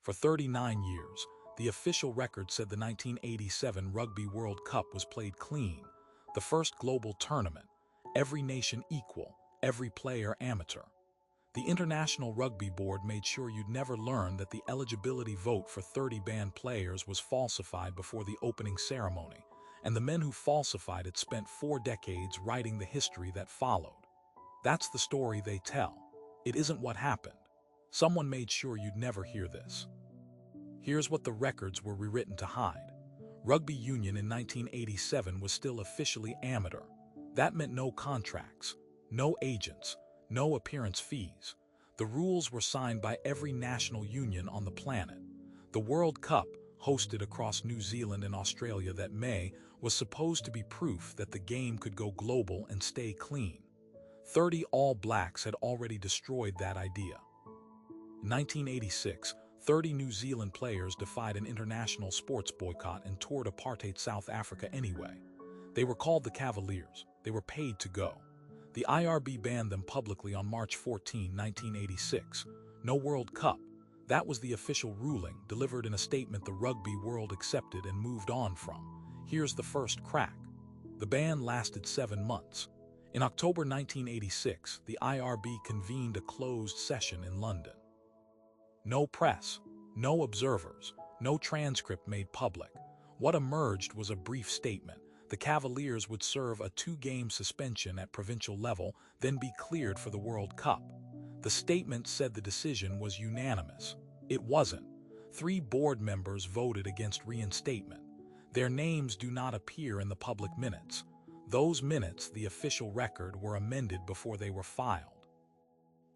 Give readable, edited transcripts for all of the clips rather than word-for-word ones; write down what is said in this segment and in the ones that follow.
For 39 years, the official record said the 1987 Rugby World Cup was played clean, the first global tournament, every nation equal, every player amateur. The International Rugby Board made sure you'd never learn that the eligibility vote for 30 banned players was falsified before the opening ceremony, and the men who falsified it spent 4 decades writing the history that followed. That's the story they tell. It isn't what happened. Someone made sure you'd never hear this. Here's what the records were rewritten to hide. Rugby union in 1987 was still officially amateur. That meant no contracts, no agents, no appearance fees. The rules were signed by every national union on the planet. The World Cup, hosted across New Zealand and Australia that May, was supposed to be proof that the game could go global and stay clean. 30 All Blacks had already destroyed that idea. In 1986, 30 New Zealand players defied an international sports boycott and toured apartheid South Africa anyway. They were called the Cavaliers. They were paid to go. The IRB banned them publicly on March 14, 1986. No World Cup. That was the official ruling, delivered in a statement the rugby world accepted and moved on from. Here's the first crack. The ban lasted 7 months. In October 1986, the IRB convened a closed session in London. No press, no observers, no transcript made public. What emerged was a brief statement. The Cavaliers would serve a 2-game suspension at provincial level, then be cleared for the World Cup. The statement said the decision was unanimous. It wasn't. 3 board members voted against reinstatement. Their names do not appear in the public minutes. Those minutes, the official record, were amended before they were filed.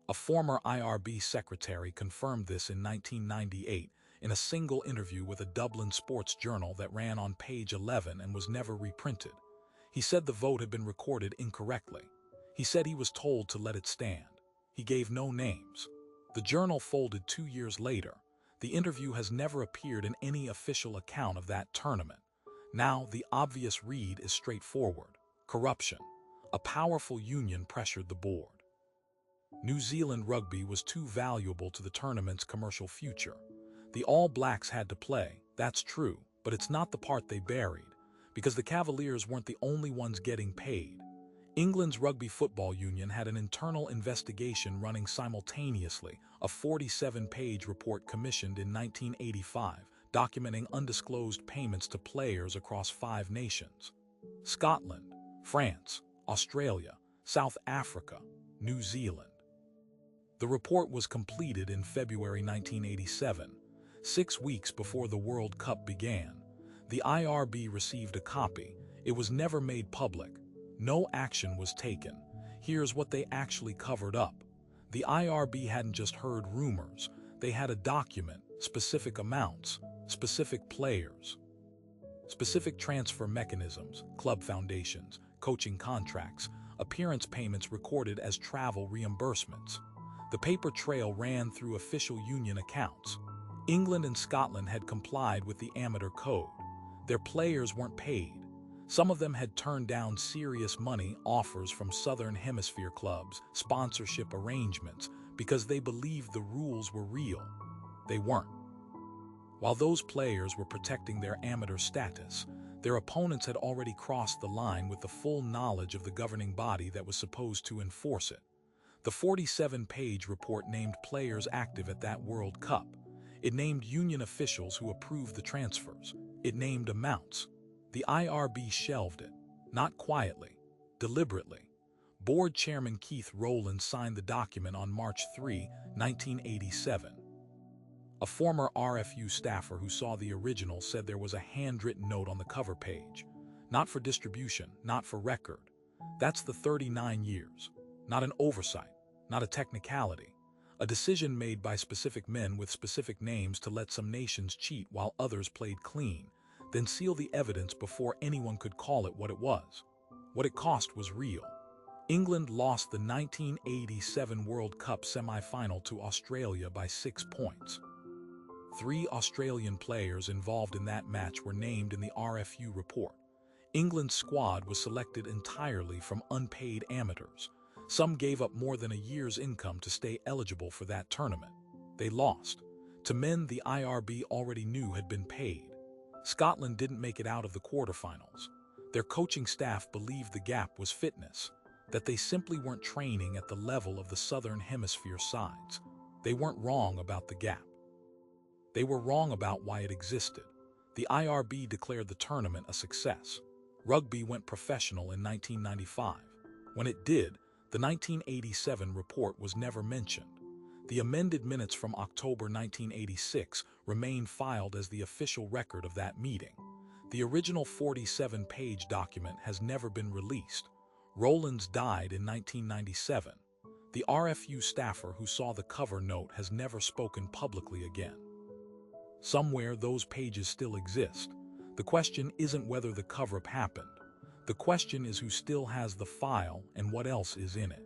A former IRB secretary confirmed this in 1998 in a single interview with a Dublin sports journal that ran on page 11 and was never reprinted. He said the vote had been recorded incorrectly. He said he was told to let it stand. He gave no names. The journal folded 2 years later. The interview has never appeared in any official account of that tournament. Now, the obvious read is straightforward. Corruption. A powerful union pressured the board. New Zealand rugby was too valuable to the tournament's commercial future. The All Blacks had to play, that's true, but it's not the part they buried, because the Cavaliers weren't the only ones getting paid. England's Rugby Football Union had an internal investigation running simultaneously, a 47-page report commissioned in 1985, documenting undisclosed payments to players across 5 nations: Scotland, France, Australia, South Africa, New Zealand. The report was completed in February 1987, 6 weeks before the World Cup began. The IRB received a copy. It was never made public. No action was taken. Here's what they actually covered up. The IRB hadn't just heard rumors. They had a document, specific amounts, specific players, specific transfer mechanisms, club foundations, coaching contracts, appearance payments recorded as travel reimbursements. The paper trail ran through official union accounts. England and Scotland had complied with the amateur code. Their players weren't paid. Some of them had turned down serious money offers from Southern Hemisphere clubs, sponsorship arrangements, because they believed the rules were real. They weren't. While those players were protecting their amateur status, their opponents had already crossed the line with the full knowledge of the governing body that was supposed to enforce it. The 47-page report named players active at that World Cup. It named union officials who approved the transfers. It named amounts. The IRB shelved it. Not quietly, deliberately. Board Chairman Keith Rowland signed the document on March 3, 1987. A former RFU staffer who saw the original said there was a handwritten note on the cover page. Not for distribution, not for record. That's the 39 years. Not an oversight, not a technicality. A decision made by specific men with specific names to let some nations cheat while others played clean, then seal the evidence before anyone could call it what it was. What it cost was real. England lost the 1987 World Cup semi-final to Australia by 6 points. 3 Australian players involved in that match were named in the RFU report. England's squad was selected entirely from unpaid amateurs. Some gave up more than a year's income to stay eligible for that tournament. They lost. to men the IRB already knew had been paid. Scotland didn't make it out of the quarterfinals. Their coaching staff believed the gap was fitness, that they simply weren't training at the level of the Southern Hemisphere sides. They weren't wrong about the gap. They were wrong about why it existed. The IRB declared the tournament a success. Rugby went professional in 1995. When it did, the 1987 report was never mentioned. The amended minutes from October 1986 remain filed as the official record of that meeting. The original 47-page document has never been released. Rowlands died in 1997. The RFU staffer who saw the cover note has never spoken publicly again. Somewhere those pages still exist. The question isn't whether the cover-up happened. The question is who still has the file and what else is in it.